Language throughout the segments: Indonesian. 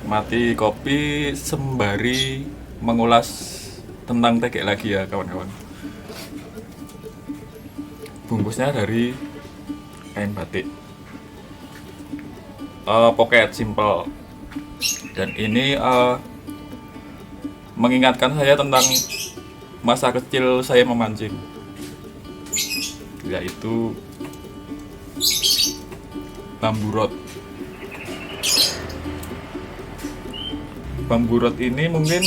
menikmati kopi sembari mengulas tentang tegek lagi ya kawan-kawan. Bungkusnya dari kain batik, pocket simple, dan ini mengingatkan saya tentang masa kecil saya memancing, yaitu bambu rod. Bambu rod ini mungkin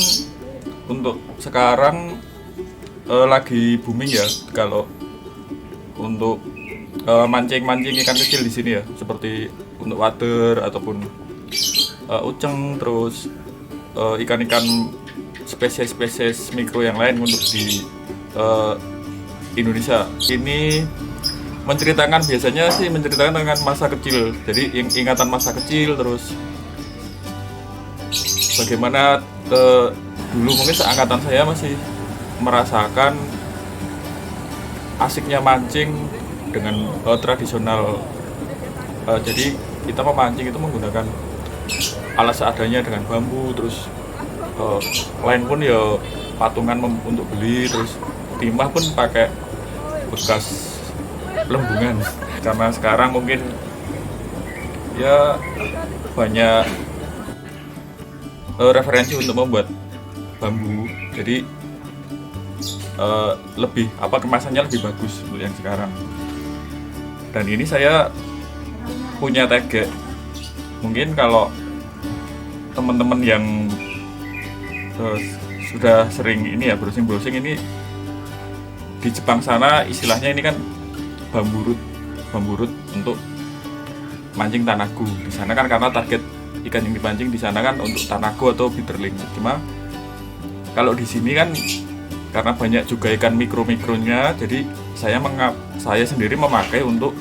untuk sekarang lagi booming ya, kalau untuk mancing-mancing ikan kecil di sini ya, seperti untuk wader ataupun uceng, terus ikan-ikan spesies-spesies mikro yang lain untuk di Indonesia. Ini biasanya sih menceritakan dengan masa kecil, jadi ingatan masa kecil, terus bagaimana dulu mungkin seangkatan saya masih merasakan asiknya mancing dengan tradisional. Jadi kita memancing itu menggunakan alat seadanya dengan bambu, terus lain pun ya patungan untuk beli, terus timah pun pakai bekas lembungan. Karena sekarang mungkin ya banyak referensi untuk membuat bambu, jadi lebih kemasannya lebih bagus untuk yang sekarang. Dan ini saya punya tegek. Mungkin kalau teman-teman yang sudah sering ini ya browsing ini, di Jepang sana istilahnya ini kan bambu rut untuk mancing tanago. Di sana kan karena target ikan yang dipancing di sana kan untuk tanago atau bitterling. Cuma kalau di sini kan karena banyak juga ikan mikro-mikronya, jadi saya sendiri memakai untuk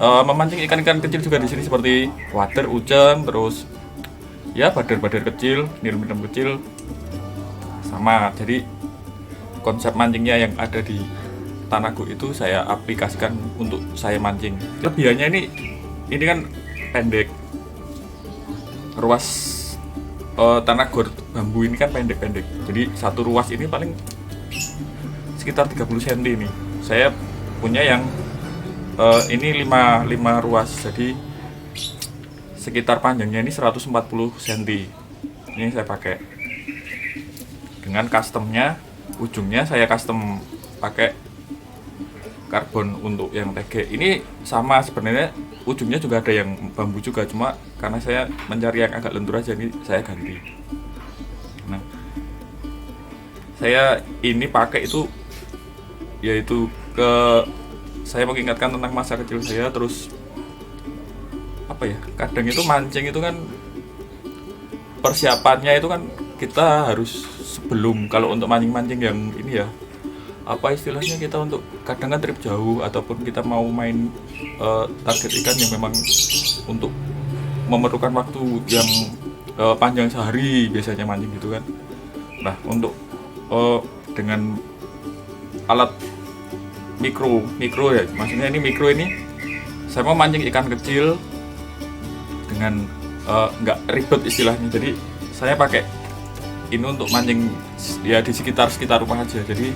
memancing ikan-ikan kecil juga di sini, seperti wader, uceng, terus ya badar-badar kecil, nil-nil kecil sama. Jadi konsep mancingnya yang ada di tanago itu saya aplikasikan untuk saya mancing. Kelebihannya ini kan pendek, ruas tanago bambu ini kan pendek-pendek, jadi satu ruas ini paling sekitar 30 cm nih. Saya punya yang ini 5 ruas, jadi sekitar panjangnya ini 140 cm. Ini saya pakai dengan customnya, ujungnya saya custom pakai karbon untuk yang tegek. Ini sama sebenarnya, ujungnya juga ada yang bambu juga, cuma karena saya mencari yang agak lentur aja, ini saya ganti. Nah, saya ini pakai itu yaitu saya mengingatkan tentang masa kecil saya. Terus kadang itu mancing itu kan persiapannya itu kan kita harus sebelum, kalau untuk mancing-mancing yang ini ya, istilahnya, kita untuk kadang kan trip jauh ataupun kita mau main target ikan yang memang untuk memerlukan waktu yang panjang sehari biasanya mancing gitu kan. Nah, untuk dengan alat mikro ya, maksudnya ini mikro ini saya mau mancing ikan kecil dengan nggak ribet istilahnya. Jadi saya pakai ini untuk mancing ya di sekitar rumah aja. Jadi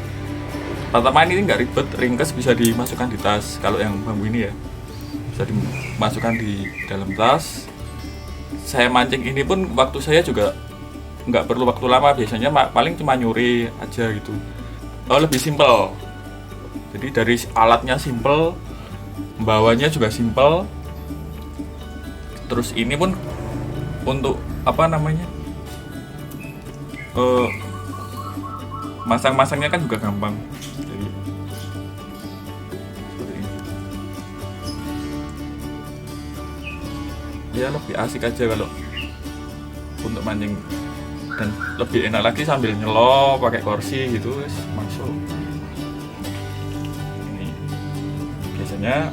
pertama ini nggak ribet, ringkes, bisa dimasukkan di tas. Kalau yang bambu ini ya bisa dimasukkan di dalam tas. Saya mancing ini pun waktu saya juga nggak perlu waktu lama, biasanya paling cuma nyuri aja gitu. Lebih simpel. Jadi dari alatnya simpel, bawanya juga simpel. Terus ini pun untuk masang-masangnya kan juga gampang. Jadi seperti ini. Ya lebih asik aja kalau untuk mancing, dan lebih enak lagi sambil nyelop pakai kursi gitu, masuk. Ini biasanya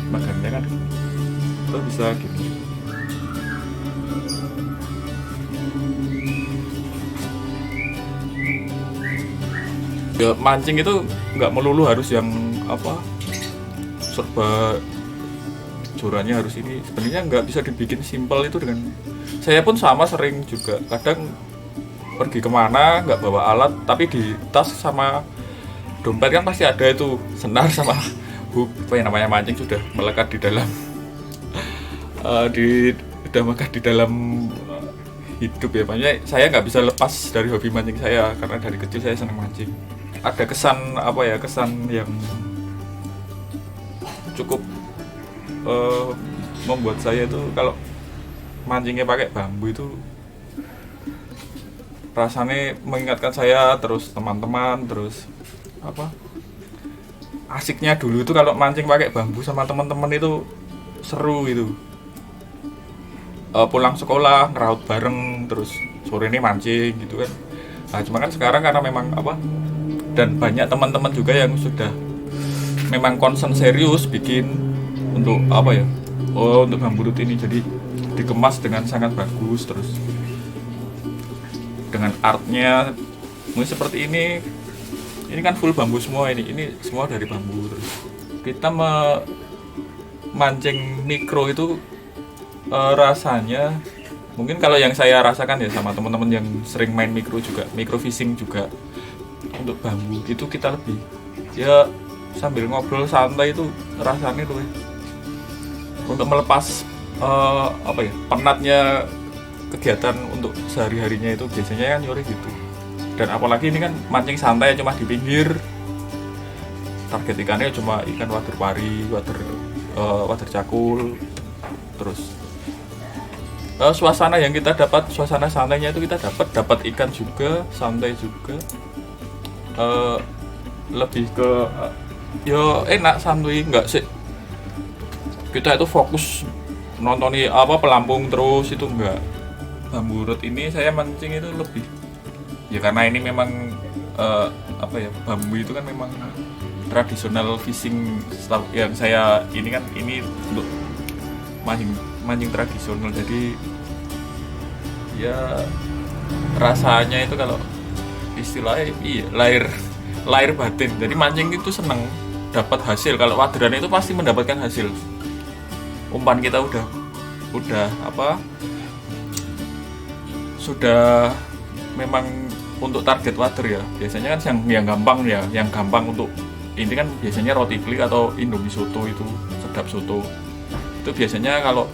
makannya kan itu bisa gitu. Ya, mancing itu nggak melulu harus yang serba jorannya harus ini. Sebenarnya nggak bisa dibikin simpel itu dengan saya pun sama, sering juga kadang pergi kemana nggak bawa alat, tapi di tas sama dompet kan pasti ada itu senar sama hook, apa yang namanya mancing sudah melekat di dalam udah melekat di dalam hidup ya. Makanya saya nggak bisa lepas dari hobi mancing saya, karena dari kecil saya senang mancing. Ada kesan apa ya, kesan yang cukup membuat saya itu kalau mancingnya pakai bambu itu rasanya mengingatkan saya terus teman-teman, terus apa, asiknya dulu itu kalau mancing pakai bambu sama teman-teman itu seru gitu. Pulang sekolah ngeraut bareng, terus sore ini mancing gitu kan. Nah cuma kan sekarang karena memang apa, dan banyak teman-teman juga yang sudah memang concern serius bikin untuk apa ya, untuk bambu rut ini, jadi dikemas dengan sangat bagus, terus dengan artnya mungkin seperti ini kan full bambu semua, ini semua dari bambu. Terus kita memancing mikro itu rasanya mungkin kalau yang saya rasakan ya sama teman-teman yang sering main mikro juga, mikro fishing juga, untuk bambu itu kita lebih ya sambil ngobrol santai itu rasanya tuh untuk melepas apa ya, penatnya kegiatan untuk sehari-harinya itu biasanya kan nyuri gitu. Dan apalagi ini kan mancing santai cuma di pinggir, target ikannya cuma ikan wader pari, wader cakul. Terus suasana yang kita dapat, suasana santainya itu kita dapat ikan juga, santai juga, lebih ke yo enak, santuy, nggak sih kita itu fokus nontonin apa pelampung terus, itu enggak. Bambu rut ini saya mancing itu lebih ya karena ini memang apa ya, bambu itu kan memang tradisional fishing yang saya ini kan, ini untuk mancing tradisional, jadi ya rasanya itu kalau istilahnya iya, lahir batin. Jadi mancing itu seneng dapat hasil, kalau waderan itu pasti mendapatkan hasil. Umpan kita udah apa, sudah memang untuk target wader ya. Biasanya kan yang gampang ya, yang gampang untuk ini kan biasanya roti klik atau Indomie soto, itu sedap soto. Itu biasanya kalau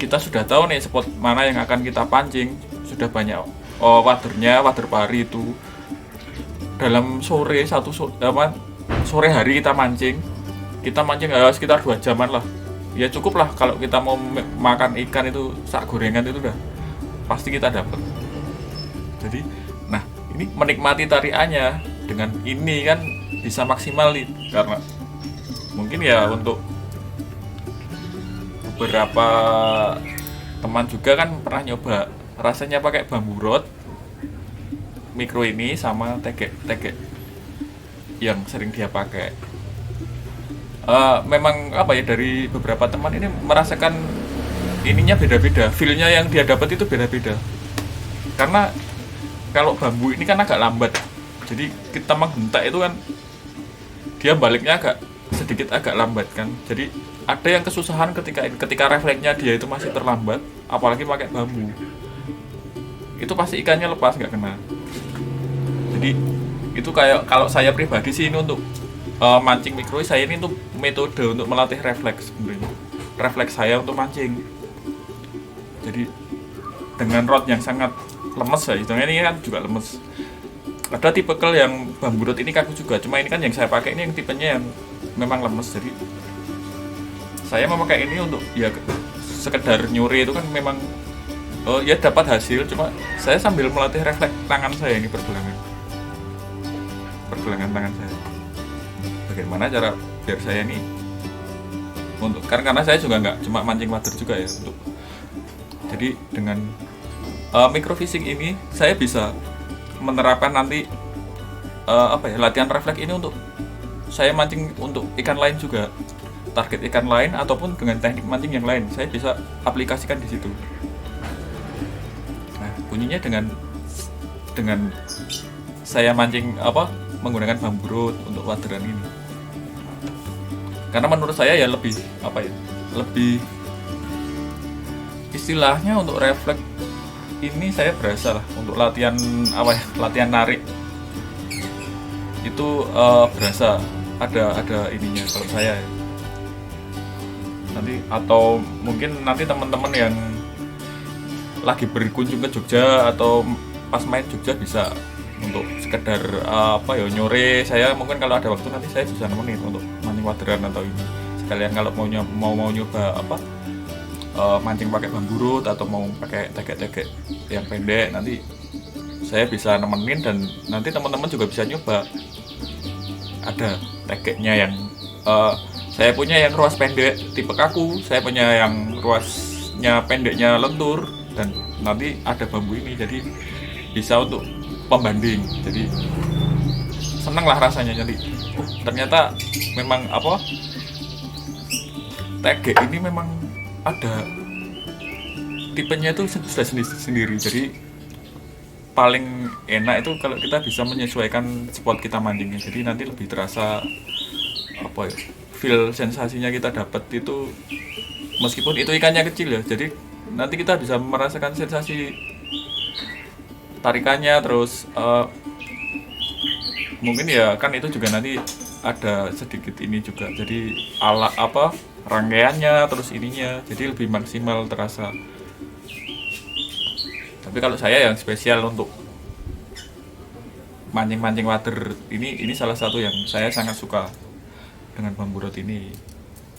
kita sudah tahu nih spot mana yang akan kita pancing, sudah banyak wadernya, wader pari itu dalam sore sore hari kita mancing sekitar 2 jaman lah. Ya cukup lah kalau kita mau makan ikan itu sak gorengan itu udah pasti kita dapat. Jadi nah ini menikmati tariannya dengan ini kan bisa maksimal nih, karena mungkin ya untuk beberapa teman juga kan pernah nyoba rasanya pakai bambu rod mikro ini sama tegek yang sering dia pakai. Memang apa ya, dari beberapa teman ini merasakan ininya beda-beda, feel-nya yang dia dapat itu beda-beda. Karena kalau bambu ini kan agak lambat, jadi kita menghentak itu kan dia baliknya sedikit agak lambat kan. Jadi ada yang kesusahan ketika refleksnya dia itu masih terlambat, apalagi pakai bambu. Itu pasti ikannya lepas, nggak kena. Jadi itu kayak kalau saya pribadi sih ini untuk mancing mikro, saya ini untuk metode untuk melatih refleks sebenarnya. Refleks saya untuk mancing. Jadi dengan rod yang sangat lemes ya, hitungnya ini kan juga lemes. Ada tipe yang bambu rod ini kaku juga, cuma ini kan yang saya pakai ini yang tipenya yang memang lemes. Jadi saya memakai ini untuk ya sekedar nyuri itu kan memang ya dapat hasil, cuma saya sambil melatih refleks tangan saya ini, pergelangan tangan saya. Bagaimana cara biar saya ini untuk karena saya juga nggak cuma mancing wader juga ya, untuk jadi dengan microfishing ini saya bisa menerapkan nanti apa ya, latihan refleks ini untuk saya mancing untuk ikan lain juga, target ikan lain ataupun dengan teknik mancing yang lain saya bisa aplikasikan di situ. Nah kuncinya dengan saya mancing apa menggunakan bambu rut untuk waderan ini, karena menurut saya ya lebih apa ya, lebih istilahnya untuk refleks ini saya berasa lah untuk latihan apa ya, latihan narik itu berasa ada ininya kalau saya ya. Nanti atau mungkin nanti teman-teman yang lagi berkunjung ke Jogja atau pas main Jogja bisa untuk sekedar apa ya, nyore saya mungkin kalau ada waktu nanti saya bisa nemenin untuk mancing waderan atau ini sekalian kalau mau nyoba apa, mancing pakai bamburut atau mau pakai tegek-tegek yang pendek, nanti saya bisa nemenin dan nanti teman-teman juga bisa nyoba. Ada tegeknya yang saya punya yang ruas pendek tipe kaku, saya punya yang ruasnya pendeknya lentur, dan nanti ada bambu ini jadi bisa untuk pembanding. Jadi seneng lah rasanya, jadi ternyata memang apa, tegek ini memang ada tipenya itu sudah sendiri. Jadi paling enak itu kalau kita bisa menyesuaikan spot kita mancingnya, jadi nanti lebih terasa apa ya, feel sensasinya kita dapat itu meskipun itu ikannya kecil ya, jadi nanti kita bisa merasakan sensasi tarikannya. Terus mungkin ya kan itu juga nanti ada sedikit ini juga, jadi ala apa rangkaiannya terus ininya jadi lebih maksimal terasa. Tapi kalau saya yang spesial untuk mancing-mancing wader ini salah satu yang saya sangat suka dengan bambu rot ini.